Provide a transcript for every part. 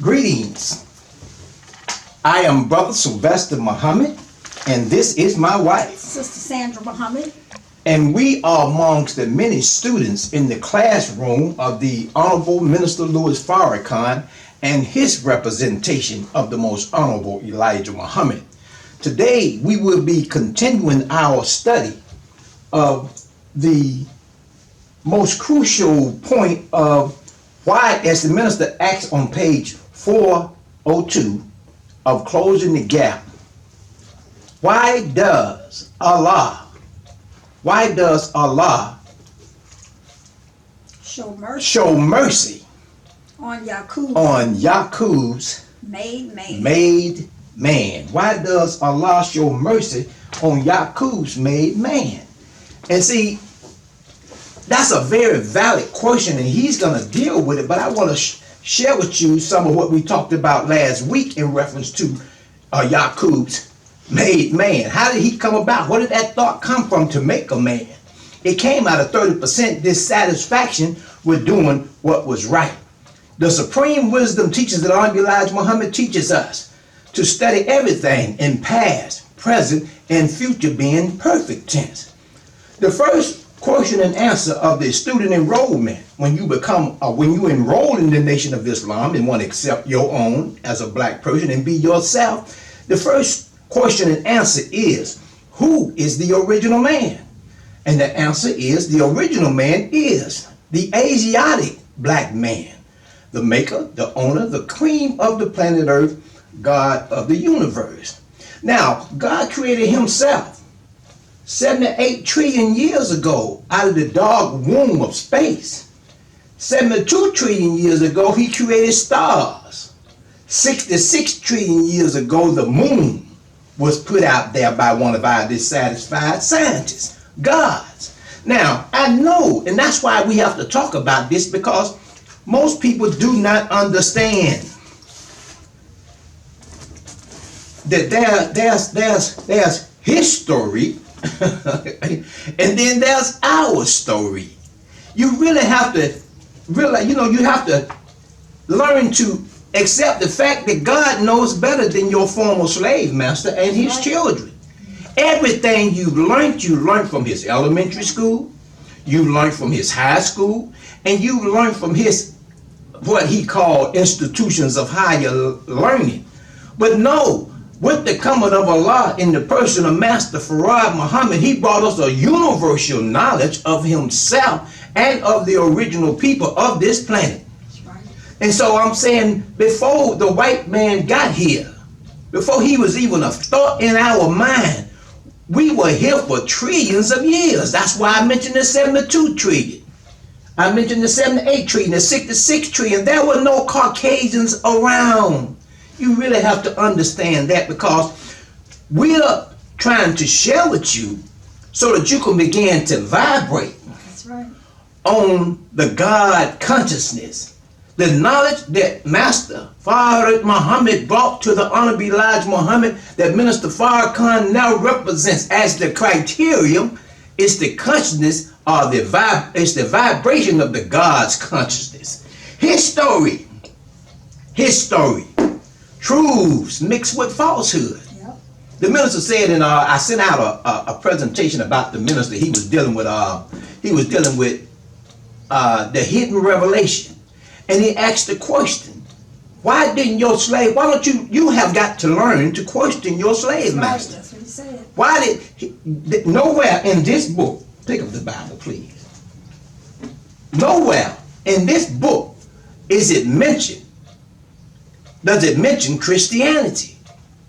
Greetings. I am Brother Sylvester Muhammad, and this is my wife, Sister Sandra Muhammad. and we are amongst the many students in the classroom of the Honorable Minister Louis Farrakhan and his representation of the Most Honorable Elijah Muhammad. Today, we will be continuing our study of the most crucial point of why, as the minister asks on page 402 of Closing the Gap, why does Allah Show mercy show mercy on Yakub, on Yakub's made man. made man? Why does Allah show mercy on Yakub's made man? And see, that's a very valid question, and he's going to deal with it, but I want to share with you some of what we talked about last week in reference to Yakub's made man. How did he come about? Where did that thought come from to make a man? It came out of 30% dissatisfaction with doing what was right. The supreme wisdom teaches that Honorable Elijah Muhammad teaches us to study everything in past, present, and future being perfect tense. The first question and answer of the student enrollment when you enroll in the Nation of Islam and want to accept your own as a black person and be yourself, the first question and answer is, who is the original man? And the answer is, the original man is the Asiatic black man, the maker, the owner, the cream of the planet Earth, God of the universe. Now, God created himself 78 trillion years ago out of the dark womb of space. 72 trillion years ago, he created stars. 66 trillion years ago, the moon was put out there by one of our dissatisfied scientists, gods. Now, I know, and that's why we have to talk about this, because most people do not understand that there's his story and then there's our story. You really have to realize, you have to learn to accept the fact that God knows better than your former slave master and his children. Everything you learned from his elementary school, you learned from his high school, and you learned from his, what he called, institutions of higher learning. But no, with the coming of Allah in the person of Master Farad Muhammad, he brought us a universal knowledge of himself and of the original people of this planet. And so I'm saying, before the white man got here, before he was even a thought in our mind, we were here for trillions of years. That's why I mentioned the 72 trillion. I mentioned the 78 trillion, the 66 trillion. There were no Caucasians around. You really have to understand that, because we're trying to share with you so that you can begin to vibrate on the God consciousness. The knowledge that Master Farad Muhammad brought to the Honorable Elijah Muhammad, that Minister Farrakhan now represents as the criterion, is the consciousness or it's the vibration of the God's consciousness. His story, truths mixed with falsehood. Yep. The minister said, I sent out a presentation about the minister. He was dealing with the hidden revelation. And he asked the question, why don't you have got to learn to question your slave master? That's what he said. Why nowhere in this book, pick up the Bible, please. Nowhere in this book does it mention Christianity.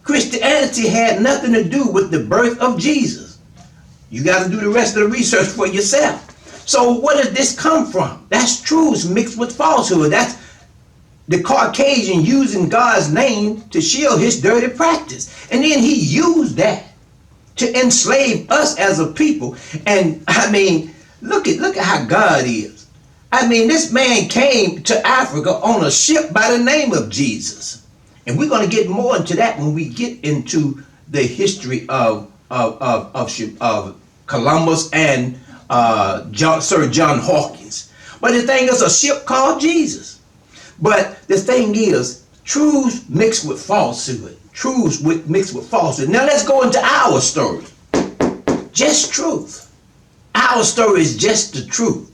Christianity had nothing to do with the birth of Jesus. You got to do the rest of the research for yourself. So where does this come from? That's truths mixed with falsehood. That's the Caucasian using God's name to shield his dirty practice. And then he used that to enslave us as a people. And I mean, look at how God is. I mean, this man came to Africa on a ship by the name of Jesus. And we're going to get more into that when we get into the history of Columbus and Sir John Hawkins. But the thing is, a ship called Jesus. But the thing is, Truth mixed with falsehood. Mixed with falsehood. Now let's go into our story. Just truth. Our story is just the truth.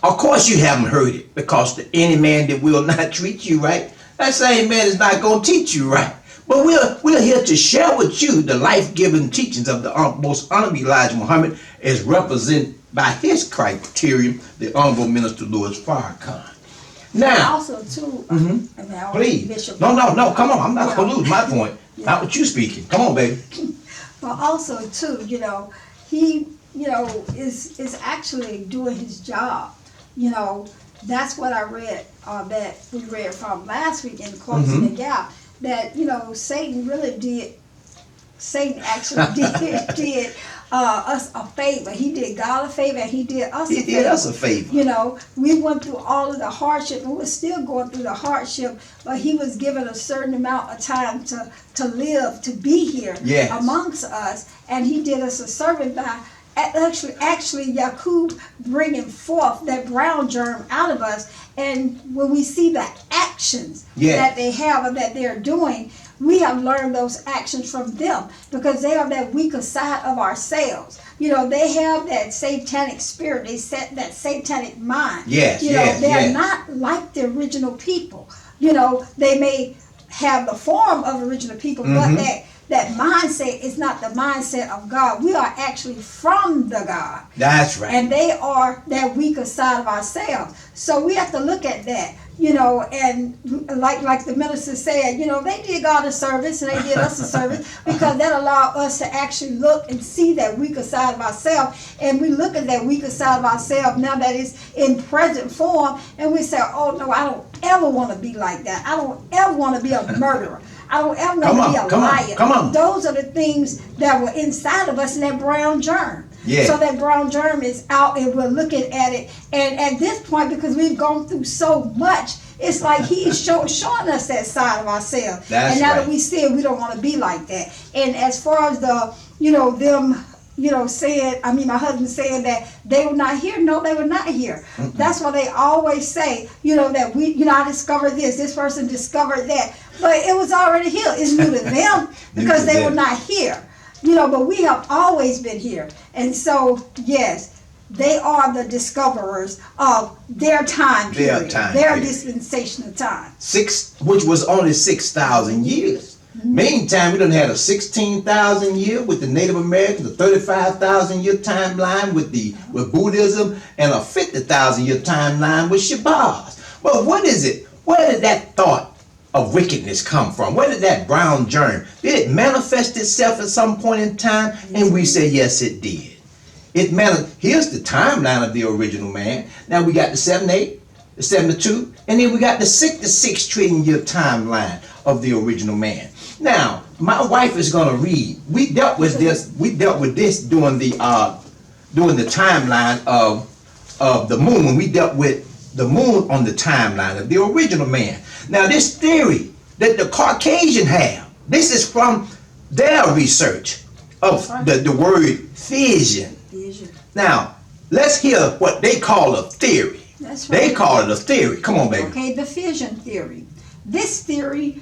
Of course you haven't heard it, because any man that will not treat you right, that same man is not going to teach you right. But we're here to share with you the life-giving teachings of the most honorable Elijah Muhammad, as represented by his criterion, the Honorable Minister Louis Farrakhan. Now, Also, too, please. Bishop. No, come on. I'm not going to lose my point. Not with you speaking. Come on, baby. But also, too, he, is actually doing his job. That's what I read, that we read from last week in Closing the Gap, that, Satan actually did us a favor. He did God a favor, and he did us a favor. He did us a favor. We went through all of the hardship, and we're still going through the hardship, but he was given a certain amount of time to live, to be here amongst us, and he did us a service by actually Yakub bringing forth that brown germ out of us. And when we see the actions that they have or that they're doing, we have learned those actions from them, because they are that weaker side of ourselves. They have that satanic spirit. They set that satanic mind. They're not like the original people. They may have the form of original people, but that mindset is not the mindset of God. We are actually from the God. That's right. And they are that weaker side of ourselves. So we have to look at that, and like the minister said, they did God a service and they did us a service, because that allowed us to actually look and see that weaker side of ourselves. And we look at that weaker side of ourselves now that is in present form, and we say, oh no, I don't ever want to be like that. I don't ever want to be a murderer. I don't ever want to be a liar. Come on. Those are the things that were inside of us in that brown germ. Yeah. So that brown germ is out, and we're looking at it. And at this point, because we've gone through so much, it's like he's showing us that side of ourselves. That's and now right. that we see it, we don't want to be like that. And as far as the, them, saying, my husband saying that they were not here. No, they were not here. That's why they always say, that we, I discovered this person discovered that. But it was already here. It's new to them because they were not here. But we have always been here. And so, yes, they are the discoverers of their time period, their dispensation of time. Which was only 6,000 years. Meantime, we done had a 16,000 year with the Native Americans, a 35,000 year timeline with Buddhism, and a 50,000 year timeline with Shabazz. But what is it? Where did that thought of wickedness come from? Where did that brown germ? Did it manifest itself at some point in time? And we say, yes, it did. Here's the timeline of the original man. Now we got the 78, the 72, and then we got the 66 trillion year timeline of the original man. Now, my wife is going to read. We dealt with this during the timeline of the moon, when we dealt with the moon on the timeline of the original man. Now, this theory that the Caucasian have, this is from their research of the word fission. Now, let's hear what they call a theory. That's right. They call it a theory. Come on, baby. Okay, the fission theory. This theory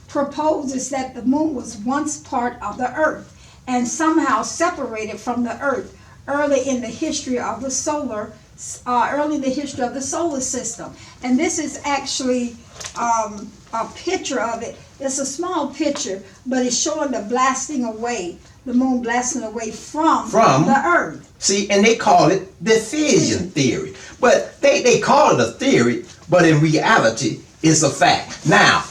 proposes that the moon was once part of the earth and somehow separated from the earth early in the history of the solar system. And this is actually a picture of it. It's a small picture, but it's showing the moon blasting away from the earth. See, and they call it the fission theory. But they call it a theory, but in reality, it's a fact. Now,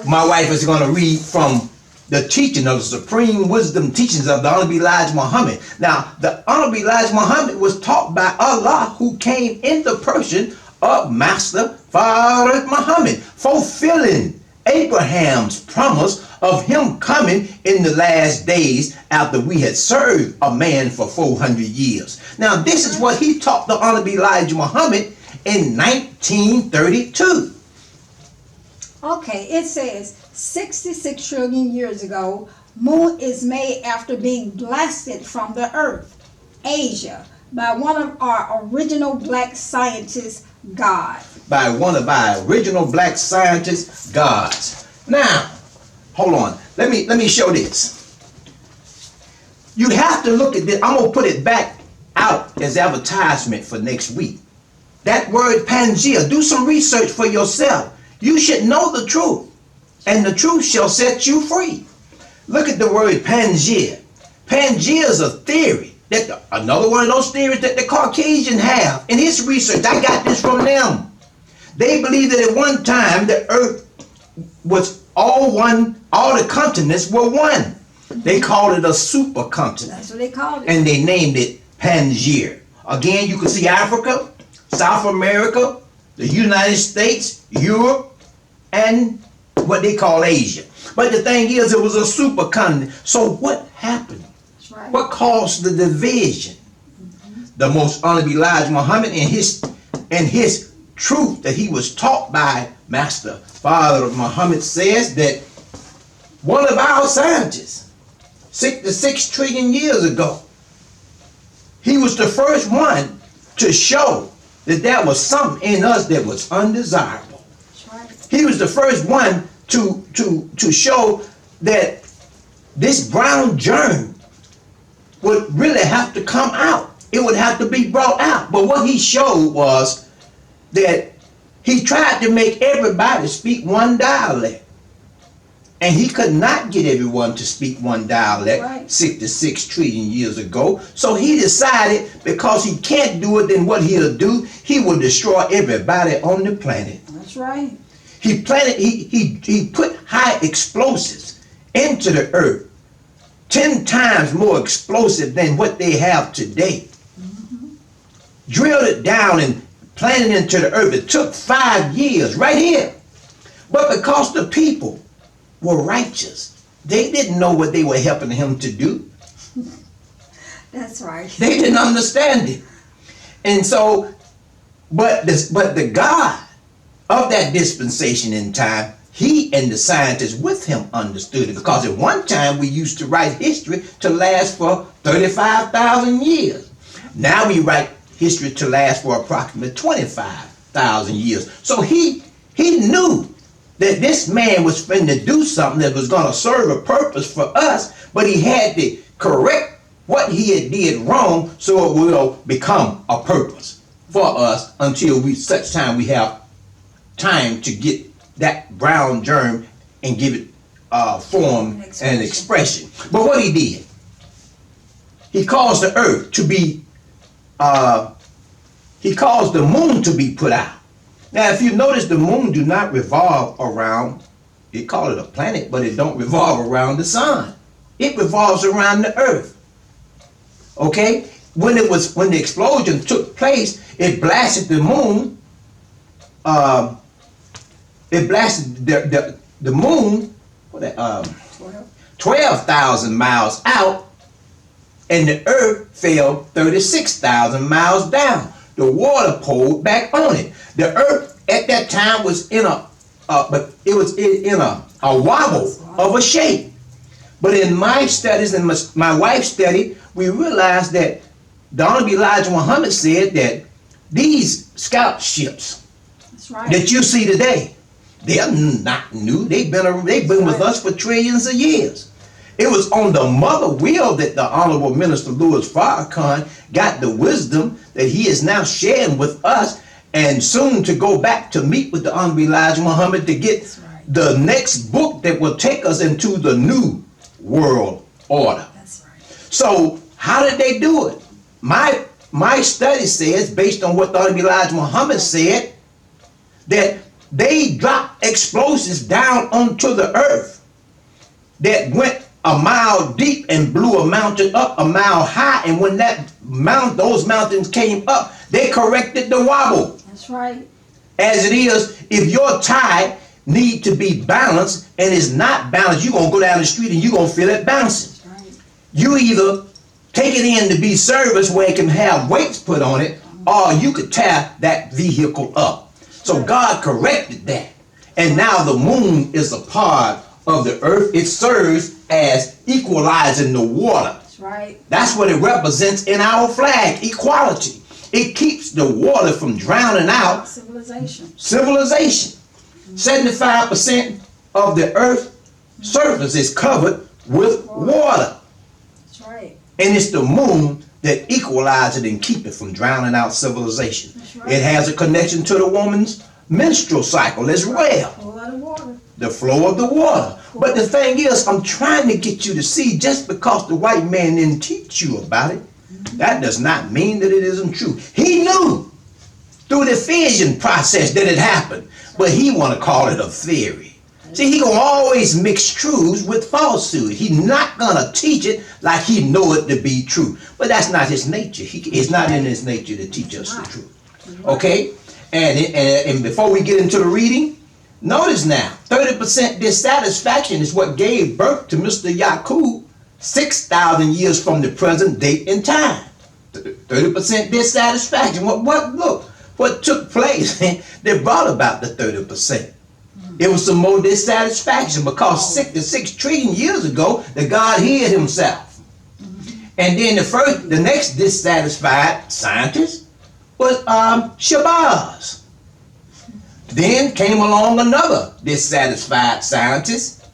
my wife is going to read from the teaching of the supreme wisdom teachings of the Honorable Elijah Muhammad. Now, the Honorable Elijah Muhammad was taught by Allah, who came in the person of Master Father Muhammad, fulfilling Abraham's promise of him coming in the last days after we had served a man for 400 years. Now, this is what he taught the Honorable Elijah Muhammad in 1932. Okay, it says 66 trillion years ago, moon is made after being blasted from the earth, Asia, by one of our original black scientists, God. By one of our original black scientists, gods. Now, hold on. Let me show this. You have to look at this. I'm gonna put it back out as advertisement for next week. That word Pangea. Do some research for yourself. You should know the truth, and the truth shall set you free. Look at the word Pangea. Pangea is a theory. Another one of those theories that the Caucasian have. In his research, I got this from them. They believe that at one time the earth was all one, all the continents were one. They called it a supercontinent. That's what they called it. And they named it Pangea. Again, you can see Africa, South America, the United States, Europe, and what they call Asia. But the thing is, it was a supercontinent. So what happened? Right. What caused the division? The most honorable Elijah Muhammad and his truth that he was taught by Master Father Muhammad says that one of our scientists, 6 trillion years ago, he was the first one to show that there was something in us that was undesirable. That's right. He was the first one to show that this brown germ would really have to come out. It would have to be brought out. But what he showed was that he tried to make everybody speak one dialect. And he could not get everyone to speak one dialect right. 66 trillion years ago. So he decided, because he can't do it, then what he'll do, he will destroy everybody on the planet. That's right. He put high explosives into the earth, 10 times more explosive than what they have today. Drilled it down and planted it into the earth. It took 5 years right here. But because the people were righteous, they didn't know what they were helping him to do. That's right. They didn't understand it. And so, but the God of that dispensation in time, he and the scientists with him understood it, because at one time we used to write history to last for 35,000 years. Now we write history to last for approximately 25,000 years. So he knew that this man was finna do something that was going to serve a purpose for us, but he had to correct what he had did wrong so it will become a purpose for us until such time we have time to get that brown germ and give it form and expression. But what he did, he caused the earth to be, he caused the moon to be put out. Now, if you notice, the moon do not revolve around, they call it a planet, but it don't revolve around the sun. It revolves around the earth. Okay? When the explosion took place, it blasted the moon. It blasted the moon 12,000 miles out, and the earth fell 36,000 miles down. The water poured back on it. The earth at that time was in a wobble of a shape. But in my studies and my wife's study, we realized that the Honorable Elijah Muhammad said that these scout ships that you see today, they're not new. They've been with us for trillions of years. It was on the mother wheel that the Honorable Minister Louis Farrakhan got the wisdom that he is now sharing with us, and soon to go back to meet with the Honorable Elijah Muhammad to get the next book that will take us into the new world order. That's right. So how did they do it? My study says, based on what the Honorable Elijah Muhammad said, that they dropped explosives down onto the earth that went a mile deep and blew a mountain up a mile high, and when those mountains came up, they corrected the wobble. That's right. As it is, if your tide need to be balanced and is not balanced, you're going to go down the street and you're going to feel it bouncing. That's right. You either take it in to be serviced where it can have weights put on it, or you could tear that vehicle up. So God corrected that. And now the moon is a part of the earth. It serves as equalizing the water. That's right. That's what it represents in our flag, equality. It keeps the water from drowning out civilization. 75% of the earth's surface is covered with water. That's right. And it's the moon that equalizes it and keep it from drowning out civilization. Right. It has a connection to the woman's menstrual cycle as well. The flow of the water. But the thing is, I'm trying to get you to see, just because the white man didn't teach you about it, that does not mean that it isn't true. He knew through the fission process that it happened, but he want to call it a theory. See, he gonna always mix truths with falsehood. He's not gonna teach it like he know it to be true. But that's not his nature. It's not in his nature to teach us the truth. Okay? And before we get into the reading, notice now, 30% dissatisfaction is what gave birth to Mr. Yakub 6,000 years from the present date and time. 30% dissatisfaction. Look, what took place that brought about the 30%. It was some more dissatisfaction because 6 trillion years ago, the God hid himself. And then the next dissatisfied scientist was Shabazz. Then came along another dissatisfied scientist,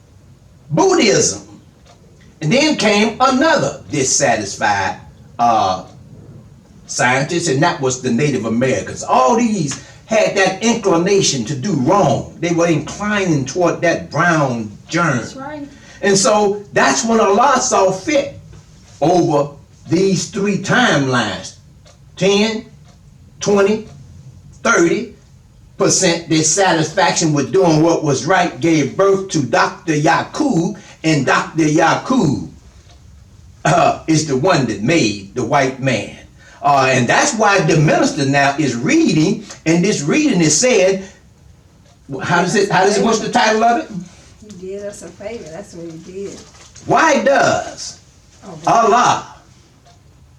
Buddhism. And then came another dissatisfied scientist, and that was the Native Americans. All these had that inclination to do wrong. They were inclining toward that brown germ. That's right. And so that's when Allah saw fit over these three timelines, 10, 20, 30% dissatisfaction with doing what was right gave birth to Dr. Yakub, and Dr. Yakub is the one that made the white man. And that's why the minister now is reading, and this reading is saying, what's the title of it? He did us a favor. That's what he did. Why does Allah,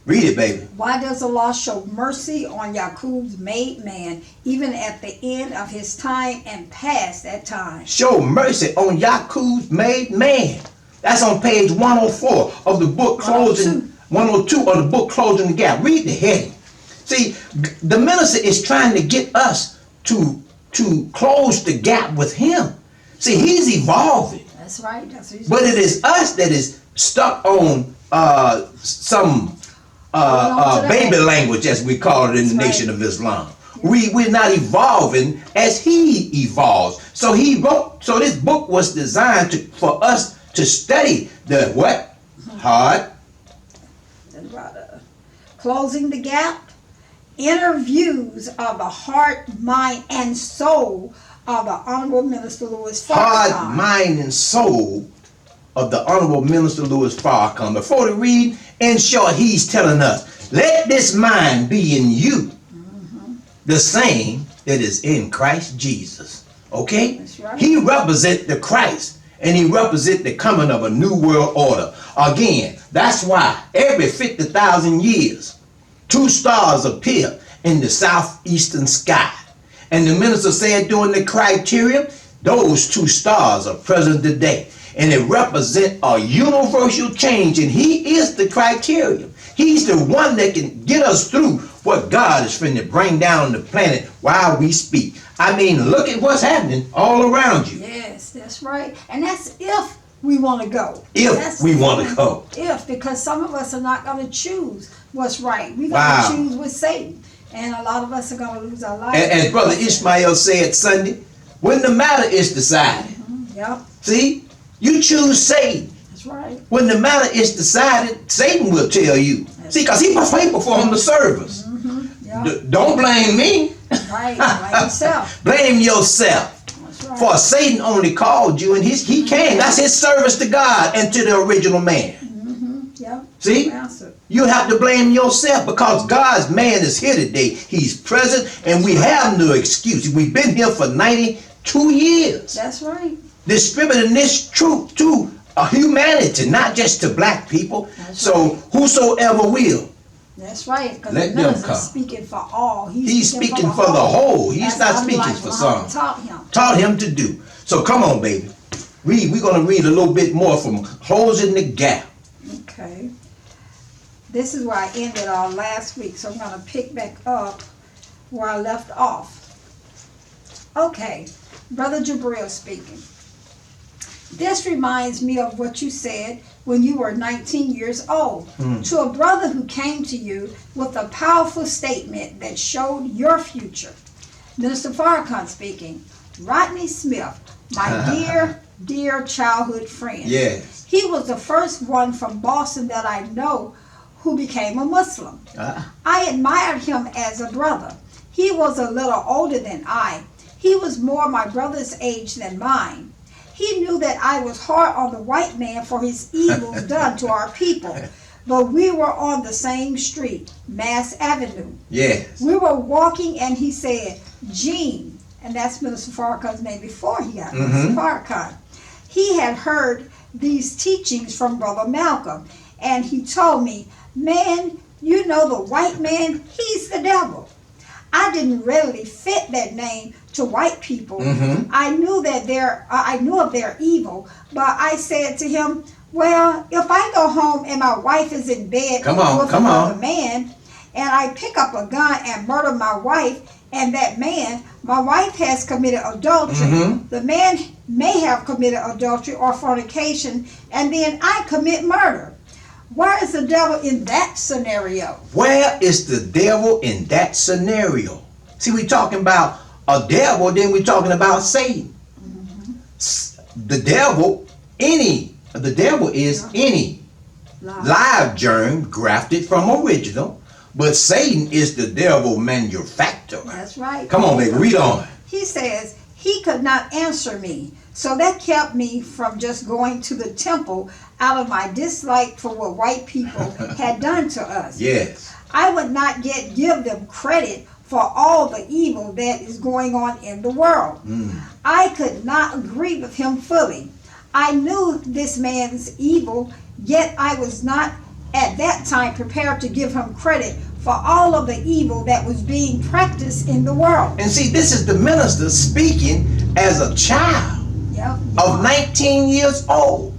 read it, baby. Why does Allah show mercy on Yakub's made man, even at the end of his time and past that time? Show mercy on Yakub's made man. That's on page 104 of the book closing. 102 of the book Closing the Gap. Read the heading. See, the minister is trying to get us to close the gap with him. See, he's evolving. That's right. That's what he's but it is us that is stuck on some baby language, as we call it in the Nation of Islam. Yeah. We're not evolving as he evolves. So he wrote. So this book was designed for us to study the what? Heart. Closing the Gap, interviews of the heart, mind, and soul of the Honorable Minister Louis Farrakhan. Heart, mind, and soul of the Honorable Minister Louis Farrakhan. Before we read, in short, he's telling us, let this mind be in you, the same that is in Christ Jesus. Okay? That's right. He represents the Christ, and he represents the coming of a new world order. Again, that's why every 50,000 years, 2 stars appear in the southeastern sky. And the minister said during the criterion, those 2 stars are present today. And it represents a universal change, and he is the criterion. He's the one that can get us through what God is finna bring down on the planet while we speak. I mean, look at what's happening all around you. Yes, that's right. And that's if we want to go. If we want to go. If, because some of us are not going to choose what's right. We're going to choose with Satan. And a lot of us are going to lose our lives. And Brother Ishmael said Sunday, when the matter is decided. Yep. See, you choose Satan. That's right. When the matter is decided, Satan will tell you. See, because he performed the service. Yep. Don't blame me. Right, blame yourself. Blame yourself. Right. For Satan only called you, and he came. That's his service to God and to the original man. Yep. See? You have to blame yourself, because God's man is here today. He's present, and we have no excuse. We've been here for 92 years. That's right. Distributing this truth to humanity, not just to black people. That's right. Whosoever will. That's right. Because let them come. Speaking for all. He's speaking for the whole. He's not speaking for some. Taught him to do. So come on, baby. Read. We're going to read a little bit more from Closing the Gap. Okay. This is where I ended last week, so I'm going to pick back up where I left off. Okay. Brother Jabril speaking. This reminds me of what you said when you were 19 years old to a brother who came to you with a powerful statement that showed your future. Minister Farrakhan speaking. Rodney Smith, my dear, dear childhood friend. Yes. He was the first one from Boston that I know who became a Muslim. I admired him as a brother. He was a little older than I. He was more my brother's age than mine. He knew that I was hard on the white man for his evils done to our people. But we were on the same street, Mass Avenue. Yes. We were walking and he said, Gene, and that's Minister Farrakhan's name before he got Minister Farrakhan. He had heard these teachings from Brother Malcolm, and he told me, man, you know the white man, he's the devil. I didn't really fit that name to white people. I knew of their evil, but I said to him, well, if I go home and my wife is in bed with another man, and I pick up a gun and murder my wife, and that man, my wife has committed adultery, the man may have committed adultery or fornication, and then I commit murder. Where is the devil in that scenario? Where is the devil in that scenario? See, we're talking about a devil, then we're talking about Satan. The devil is any live germ grafted from original, but Satan is the devil manufacturer. That's right. Come on, baby, read on. He says, he could not answer me. So that kept me from just going to the temple out of my dislike for what white people had done to us. Yes. I would not give them credit for all the evil that is going on in the world. I could not agree with him fully. I knew this man's evil, yet I was not at that time prepared to give him credit for all of the evil that was being practiced in the world. And see, this is the minister speaking as a child of 19 years old.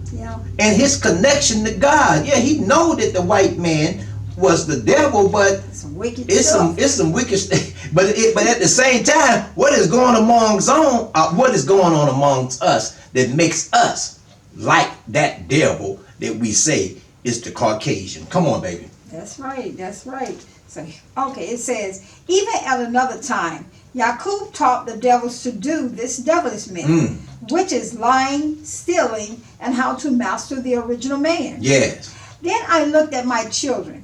And his connection to God. Yeah, he know that the white man was the devil, but it's some wicked stuff. But at the same time, what is going on amongst us that makes us like that devil that we say is the Caucasian? Come on, baby. That's right. That's right. So, okay, it says, even at another time, Yakub taught the devils to do this devilishment, which is lying, stealing, and how to master the original man. Yes. Then I looked at my children.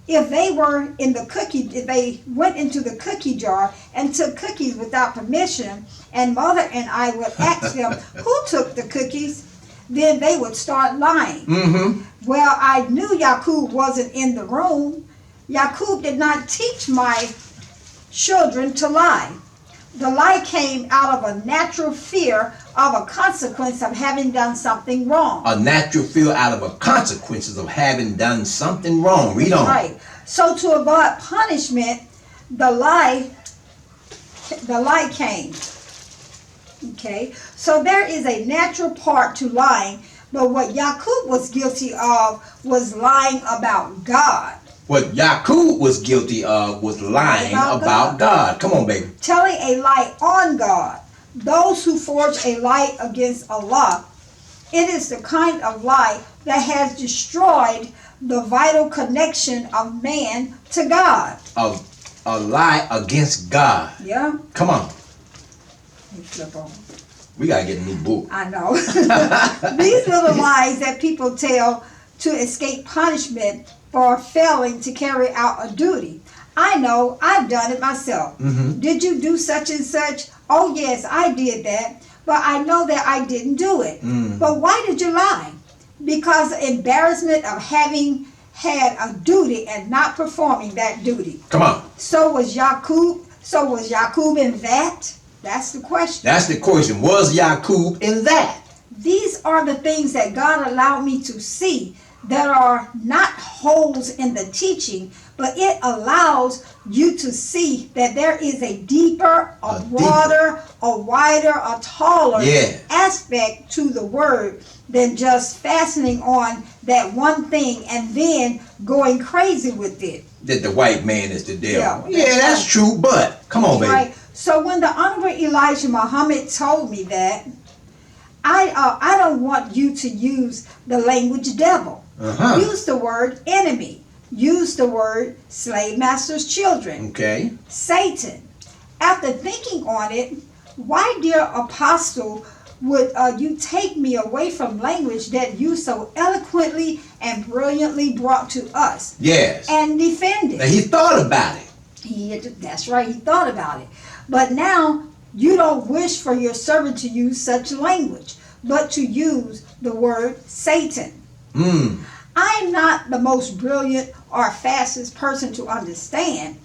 If they went into the cookie jar and took cookies without permission, and mother and I would ask them who took the cookies, then they would start lying. Well, I knew Yakub wasn't in the room. Yakub did not teach my children to lie. The lie came out of a natural fear of a consequence of having done something wrong. A natural fear out of a consequences of having done something wrong. Read on. Right. So to avoid punishment, the lie came. Okay. So there is a natural part to lying, but what Yakub was guilty of was lying about God. What Yakub was guilty of was lying about God. Come on, baby. Telling a lie on God. Those who forge a lie against Allah, it is the kind of lie that has destroyed the vital connection of man to God. A lie against God. Yeah. Come on. Let me flip on. We got to get a new book. I know. These little lies that people tell to escape punishment for failing to carry out a duty. I know, I've done it myself. Did you do such and such? Oh yes, I did that, but I know that I didn't do it. But why did you lie? Because the embarrassment of having had a duty and not performing that duty. Come on. So was Yakub in that? That's the question. That's the question. Was Yakub in that? These are the things that God allowed me to see that are not holes in the teaching, but it allows you to see that there is a deeper, a broader, a wider, a taller aspect to the word than just fastening on that one thing and then going crazy with it. That the white man is the devil. Yeah, that's true, but come on, baby. Right. So when the Honorable Elijah Muhammad told me that, I don't want you to use the language devil. Use the word enemy. Use the word slave master's children. Okay. Satan. After thinking on it, why, dear apostle, would you take me away from language that you so eloquently and brilliantly brought to us? Yes. And defended. Now he thought about it. That's right, he thought about it. But now you don't wish for your servant to use such language, but to use the word Satan. I'm not the most brilliant or fastest person to understand.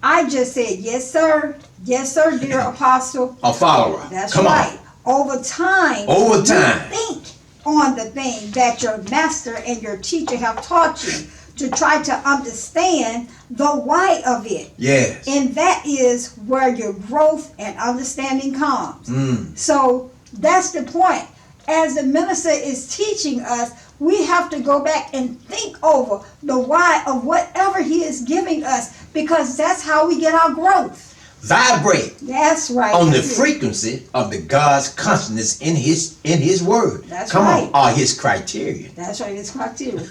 I just said, yes, sir, dear apostle. A follower. That's Come right. on. Over time, you think on the thing that your master and your teacher have taught you to try to understand the why of it. Yes. And that is where your growth and understanding comes. So that's the point. As the minister is teaching us, we have to go back and think over the why of whatever he is giving us, because that's how we get our growth. Vibrate. That's right. On the frequency of the God's consciousness in his word. That's Come right. on, or his criteria. That's right, his criteria.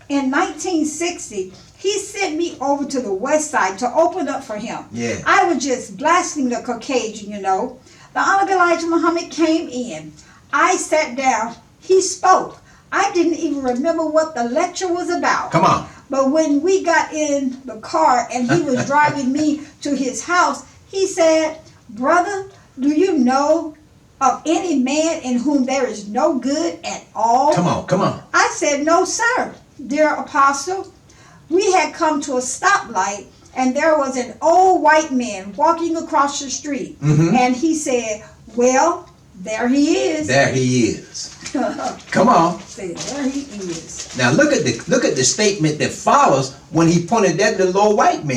In 1960, he sent me over to the west side to open up for him. Yeah. I was just blasting the Caucasian, you know. The Honorable Elijah Muhammad came in. I sat down. He spoke. I didn't even remember what the lecture was about. Come on. But when we got in the car and he was driving me to his house, he said, brother, do you know of any man in whom there is no good at all? Come on. I said, no, sir, dear apostle. We had come to a stoplight and there was an old white man walking across the street. And he said, well, there he is. There he is. Come on. There he is. Now look at the statement that follows when he pointed that little old white man.